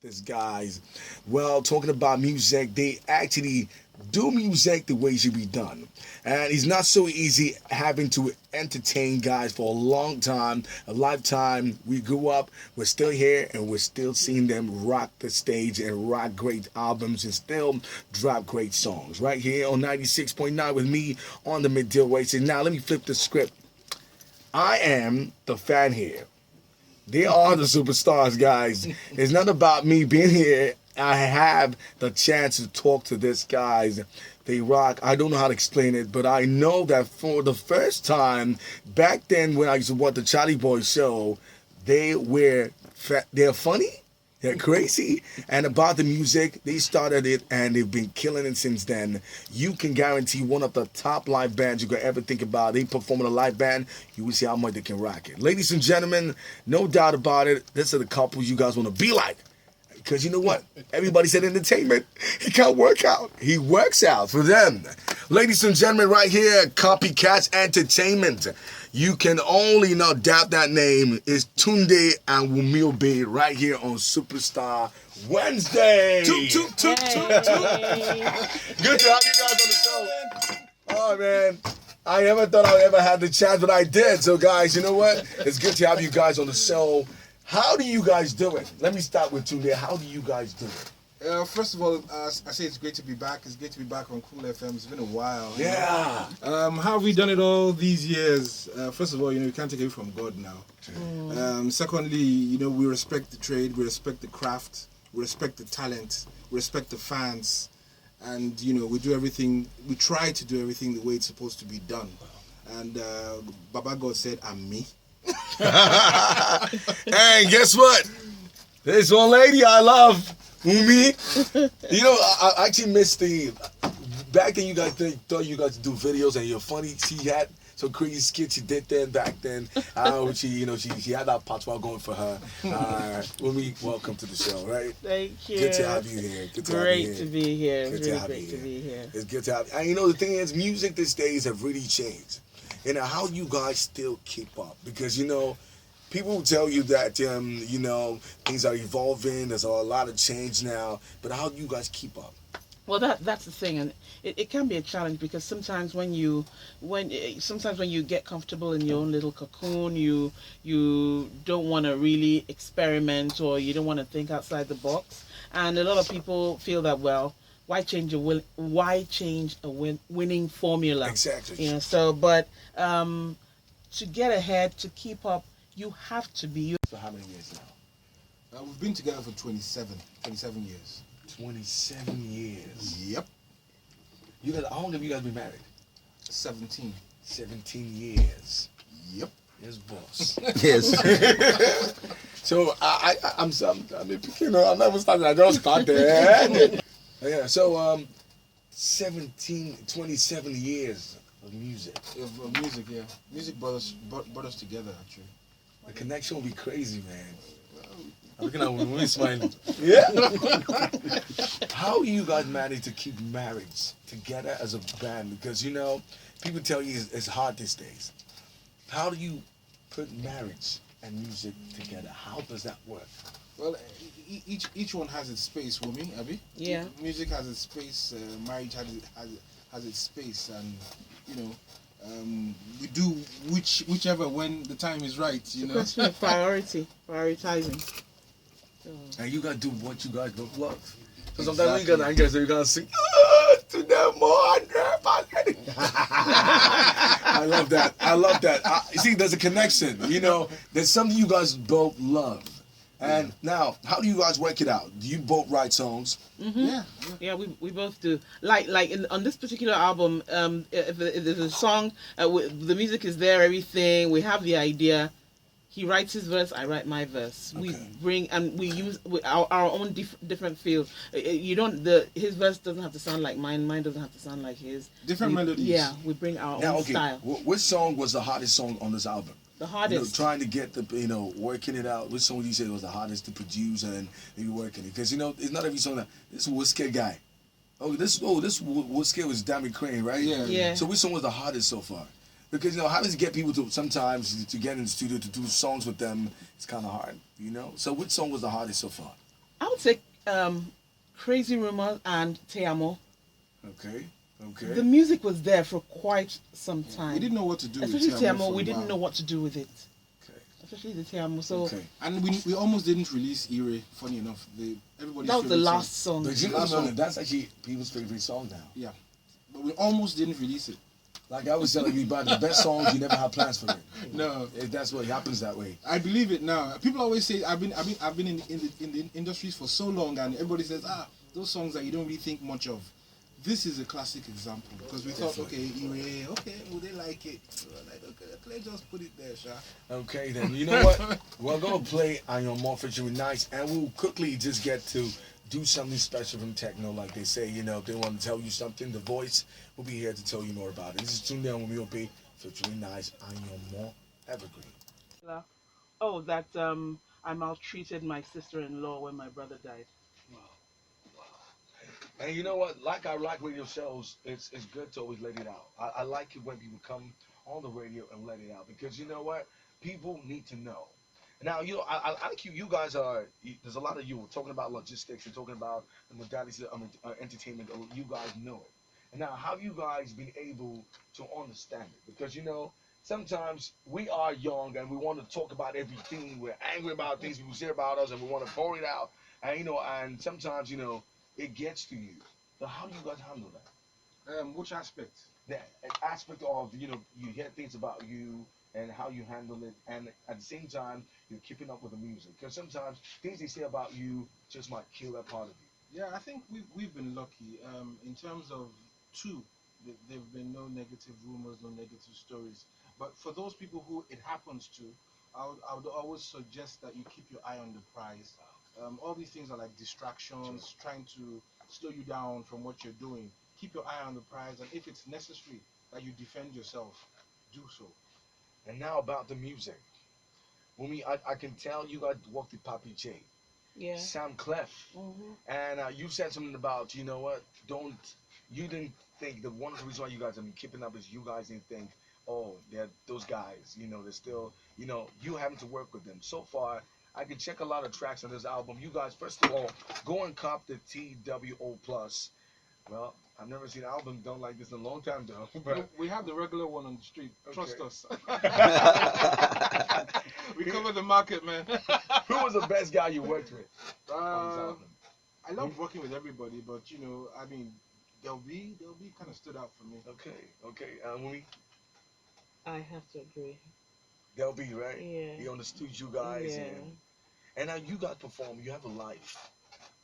this, guys. Well, talking about music, they actually do music the way it should be done. And it's not so easy having to entertain guys for a long time, a lifetime. We grew up, we're still here, and we're still seeing them rock the stage and rock great albums and still drop great songs. Right here on 96.9 with me on the Midday Oasis. Now, let me flip the script. I am the fan here. They are the superstars, guys. It's not about me being here. I have the chance to talk to these guys. They rock. I don't know how to explain it, but I know that for the first time, back then when I used to watch the Charlie Boy show, they're funny. They're crazy. And about the music, they started it and they've been killing it since then. You can guarantee one of the top live bands you could ever think about. They perform in a live band, you will see how much they can rock it. Ladies and gentlemen, no doubt about it, this are the couples you guys want to be like. Because you know what? Everybody said entertainment. He can't work out. He works out for them. Ladies and gentlemen, right here, Copycats Entertainment. You can only not doubt that name is Tunde and Wumio Bay right here on Superstar Wednesday. Toot, toot, toot, toot, toot. Good to have you guys on the show. Oh, man. I never thought I would ever have the chance, but I did. So, guys, you know what? It's good to have you guys on the show. How do you guys do it? Let me start with Tunde. How do you guys do it? First of all, I say it's great to be back. It's great to be back on Cool FM. It's been a while. Yeah. How have we done it all these years? First of all, you can't take it from God now. Secondly, we respect the trade, we respect the craft, we respect the talent, we respect the fans, and we do everything. We try to do everything the way it's supposed to be done. And Baba God said, "I'm me." And guess what? There's one lady I love, Umi. I actually missed back then. You guys thought you guys do videos and you're funny. She had some crazy skits she did then back then. She had that patois going for her. Umi, welcome to the show. Right? Thank you. Good to have you here. Great to be here. It's really great to be here. It's good to have you. And the thing is, music these days have really changed. How you guys still keep up? Because, people will tell you that, things are evolving. There's a lot of change now. But how do you guys keep up? Well, that's the thing. And it can be a challenge because sometimes when you get comfortable in your own little cocoon, you don't want to really experiment or you don't want to think outside the box. And a lot of people feel that, well, why change a winning formula? Exactly. But to get ahead, to keep up, you have to be. So how many years now? We've been together for 27 years. 27 years. Yep. How long have you guys been married? 17. 17 years. Yep. Yes, boss. Yes. So I'm never starting. I just started. Yeah, so 27 years of music. Of music, yeah. Music brought us together, actually. The connection will be crazy, man. I'm looking at women smiling. Yeah. How you guys manage to keep marriage together as a band? Because, people tell you it's hard these days. How do you put marriage and music together? How does that work? Well, each one has its space for me, Abby. Yeah. Music has its space. Marriage has its space, and we do whichever when the time is right. Prioritizing. And you gotta do what you guys both love. So sometimes you're gonna sing to them more. I love that. You see, there's a connection. There's something you guys both love. And now, how do you guys work it out? Do you both write songs? Mm-hmm. Yeah, we both do. On this particular album, if there's a song, the music is there, everything. We have the idea. He writes his verse, I write my verse. Okay. We bring and we use our own different feel. His verse doesn't have to sound like mine. Mine doesn't have to sound like his. Different melodies. Yeah, we bring our own style. Which song was the hottest song on this album? The hardest. Trying to get working it out. Which song would you say was the hardest to produce and maybe working it? Because it's not every song that this Whiskey guy. This Whiskey was Dammy Crane, right? Yeah. So which song was the hardest so far? Because how does it get people to sometimes to get in the studio to do songs with them? It's kind of hard, So which song was the hardest so far? I would say Crazy Rumors and Te.W.O. Okay. The music was there for quite some time. We didn't know what to do Especially with Te.W.O. for We a didn't while. know what to do with it. Okay. Especially the Te.W.O. So Okay. And we almost didn't release Ire, funny enough. Everybody's that was the favorite last song. song. But you Last know song. that's actually people's favorite song now. Yeah. But we almost didn't release it. Like I was telling you about the best songs, you never have plans for it. No. That's what happens that way. I believe it now. People always say I've been in the industries for so long, and everybody says those songs that you don't really think much of. This is a classic example because we thought, okay, Ire, okay, will they like it? We were like, okay, let's just put it there, Sha. Okay, then you know what? We're gonna play on your more featuring nights, and we'll quickly just get to do something special from techno, like they say. You know, if they want to tell you something, the voice will be here to tell you more about it. This is Tuned In with me, be featuring nights on your more evergreen. Oh, that I maltreated my sister-in-law when my brother died. And you know what? Like I like radio shows, it's good to always let it out. I like it when people come on the radio and let it out because you know what? People need to know. Now, you know, I like you. You guys are. There's a lot of you talking about logistics. You're talking about the modalities of entertainment. You guys know it. And now, how have you guys been able to understand it? Because you know, sometimes we are young and we want to talk about everything. We're angry about things people say about us, and we want to pour it out. And you know, and sometimes you know, it gets to you. So how do you guys handle that? Which aspect? The aspect of you know you hear things about you and how you handle it, and at the same time you're keeping up with the music. Because sometimes things they say about you just might kill that part of you. Yeah, I think we've been lucky. In terms of two, there've been no negative rumors, no negative stories. But for those people who it happens to, I would always suggest that you keep your eye on the prize. All these things are like distractions, trying to slow you down from what you're doing. Keep your eye on the prize, and if it's necessary that you defend yourself, do so. And now about the music. When I can tell you got worked with Papi J, Yeah. Sam Clef, Hmm. and you said something about you know what? You didn't think that one of the reasons why you guys have been keeping up is you guys didn't think, oh, they're those guys. You know, they're still you having to work with them. So far, I can check a lot of tracks on this album. You guys, first of all, go and cop the T.W.O plus. Well, I've never seen an album done like this in a long time, though. But We have the regular one on the street. Trust Okay. us. We cover the market, man. who was the best guy you worked with on this Uh, album? I love working with everybody, but I mean, they'll be kind of stood out for me. Okay. I have to agree. They'll be right. Yeah. He understood you guys, Yeah. and now you guys perform. You have a life,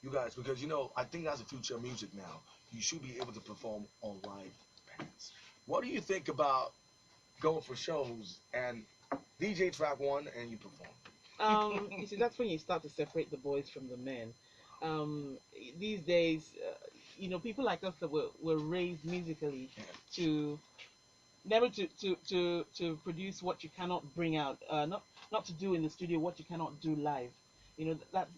you guys, because I think that's the future of music now. You should be able to perform on live bands. What do you think about going for shows and DJ track one and you perform? You see, that's when you start to separate the boys from the men. Um, these days, people like us that were raised musically Yeah. to never to produce what you cannot bring out, not to do in the studio what you cannot do live.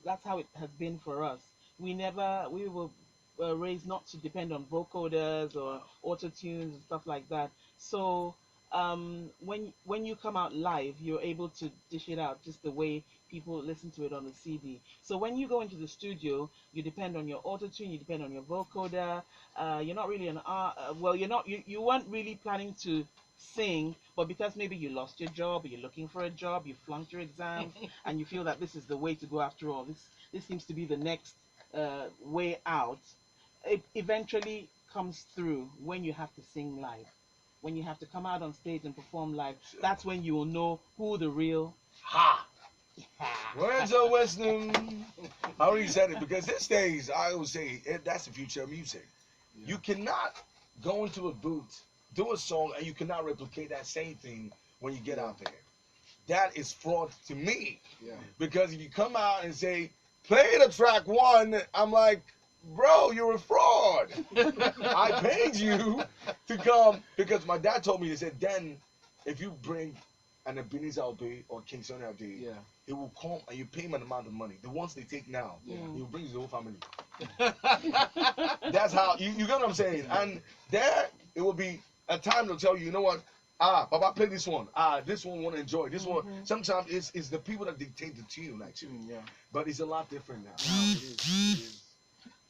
That's how it has been for us. We were raised not to depend on vocoders or auto tunes and stuff like that. So when you come out live, you're able to dish it out just the way people listen to it on the CD. So when you go into the studio, you depend on your auto tune, you depend on your vocoder. You're not really well, you weren't really planning to sing, but because maybe you lost your job, or you're looking for a job, you flunked your exams, and you feel that this is the way to go after all. This seems to be the next way out. It eventually comes through when you have to sing live, when you have to come out on stage and perform live. That's when you will know who the real. Ha! Words of wisdom. I already said it because these days I always say that's the future of music. Yeah. You cannot go into a booth, do a song, and you cannot replicate that same thing when you get out there. That is fraud to me. Yeah. Because if you come out and say, play the track one, I'm like, bro, you're a fraud. I paid you to come because my dad told me, he said, then if you bring an Ebenezer Obey or King Sonny Ade, Yeah. he will come and you pay him an amount of money. The ones they take now, Yeah. he will bring his whole family. That's how, you get what I'm saying? And there, it will be a time to tell you, you know what? Papa, play this one. This one want to enjoy. This one, sometimes it's the people that dictate the tune, actually. Yeah. But it's a lot different now. Now it is. It is.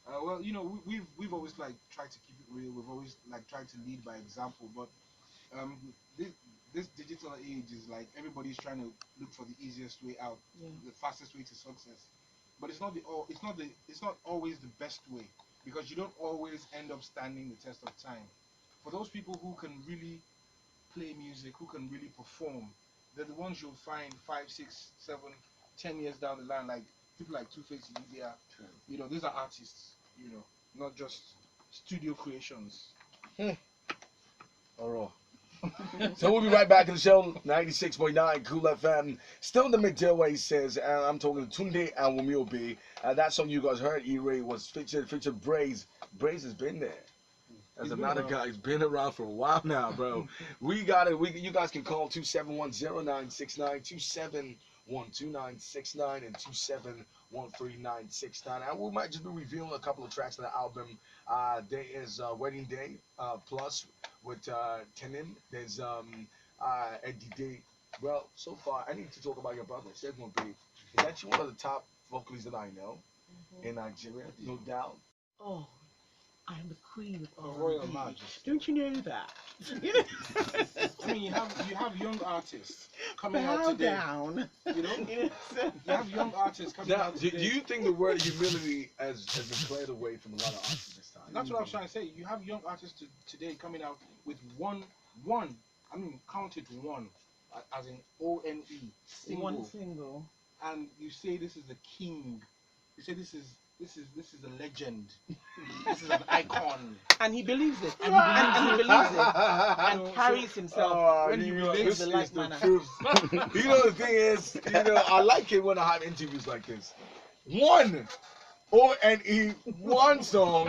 Well, you know, we've always like tried to keep it real. We've always like tried to lead by example. But um, this digital age is like everybody's trying to look for the easiest way out, the fastest way to success. But it's not always the best way, because you don't always end up standing the test of time. For those people who can really play music, who can really perform, they're the ones you'll find 5, 6, 7, 10 years down the line, like people like Two-Face, Media. You know, these are artists. You know, not just studio creations. All right. So we'll be right back in the show, 96.9 Cool FM. Still in the midday, says, and I'm talking to Tunde and Wumio B. That song you guys heard, E-Ray, was featured Braze. Braze has been there. As a matter of fact, he's been around for a while now, bro. We got it. You guys can call 2710969, 2712969, and 2713969. And we might just be reviewing a couple of tracks on the album. There is Wedding Day Plus with Taymib. There's Eddie Day. Well, so far, I need to talk about your brother, Segment B. Is actually one of the top vocalists that I know in Nigeria, no doubt. Oh, I'm the queen of Royal R&B. Majesty. Don't you know that? I mean, you have young artists coming out Bow today. down. You know, Yes. you have young artists coming Now, out do today. you think the word humility has been cleared away from a lot of artists this time? That's what I was trying to say. You have young artists today coming out with one. I mean, count it one, as in ONE single. One single. And you say this is a king. You say this is a legend. This is an icon. And he believes it. And And he believes it. And So- carries himself when he you know, relates this in the is like manner. truth. You know, the thing is, I like it when I have interviews like this. One, ONE, one song,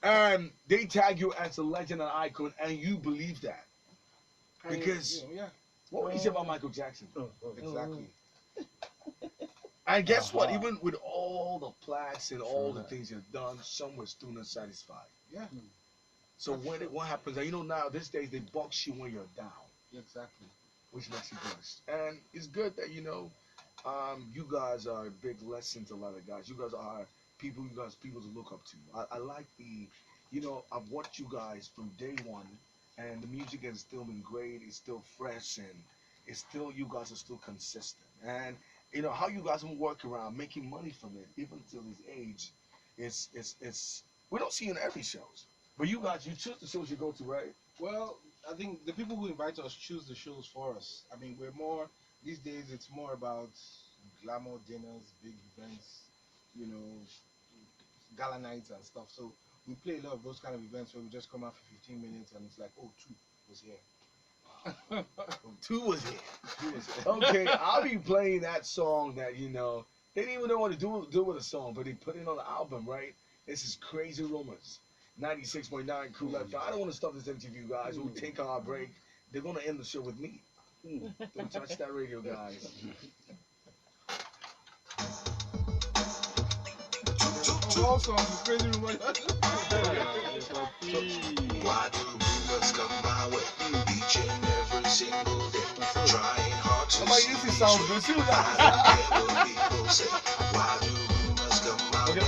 and they tag you as a legend and icon, and you believe that. And, Because- you know, yeah, What would you say about Michael Jackson? exactly. And guess what? Even with all the plaques and all the things you've done, some were still not satisfied. Yeah, So what happens? You know, now these days they box you when you're down, exactly. which makes you blessed. And it's good that you guys are a big lesson to a lot of guys. You guys are people to look up to. I like I've watched you guys from day one, and the music has still been great. It's still fresh, and it's still you guys are still consistent. And how you guys will work around making money from it, even till this age, it's we don't see you in every shows, but you choose the shows you go to, right? Well, I think the people who invite us choose the shows for us. I mean, we're more these days. It's more about glamour dinners, big events, gala nights and stuff. So we play a lot of those kind of events where we just come out for 15 minutes and it's like, oh, two was here. Two was here. Two was here. Okay, I'll be playing that song that they didn't even know what to do with a song, but they put it on the album, right? This is Crazy Rumors, 96.9 Cool FM. I don't want to stop this interview, guys. We'll take our break. They're gonna end the show with me. Don't touch that radio, guys. Of all songs, it's Crazy Rumors. Why do rumors come my way each and every single day? Trying hard to Somebody, this sounds good too. People say, why do rumors come my way?